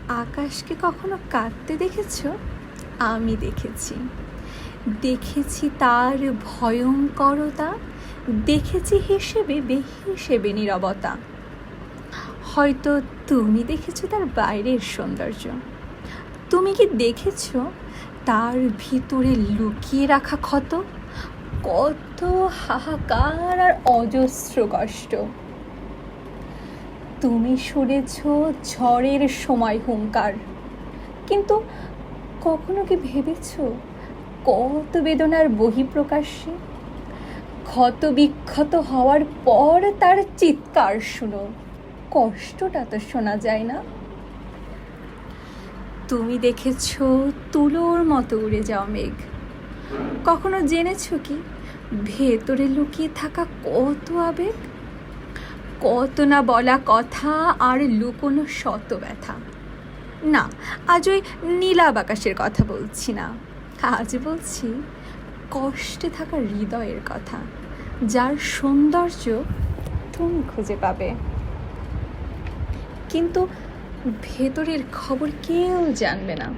আকাশকে কখনো কাঁদতে দেখেছো? আমি দেখেছি। দেখেছি তার ভয়ঙ্করতা, দেখেছি হিসেবে বেহিসেবে নীরবতা। হয়তো তুমি দেখেছো তার বাইরের সৌন্দর্য, তুমি কি দেখেছো তার ভিতরে লুকিয়ে রাখা ক্ষত, কত হাহাকার আর অজস্র কষ্ট? তুমি শুনেছ ঝড়ের সময় হুঙ্কার, কিন্তু কখনো কি ভেবেছ কত বেদনার বহিঃপ্রকাশে? ক্ষত বিক্ষত হওয়ার পর তার চিৎকার শুনো, কষ্টটা তো শোনা যায় না। তুমি দেখেছ তুলোর মতো উড়ে যাওয়া মেঘ, কখনো জেনেছ কি ভেতরে লুকিয়ে থাকা কত আবেগ, কত না বলা কথা আর লুকোনো শত ব্যথা? না, আজ ওই নীলাভ আকাশের কথা বলছি না, আজ বলছি কষ্টে থাকা হৃদয়ের কথা, যার সৌন্দর্য তুমি খুঁজে পাবে, কিন্তু ভেতরের খবর কেউ জানবে না।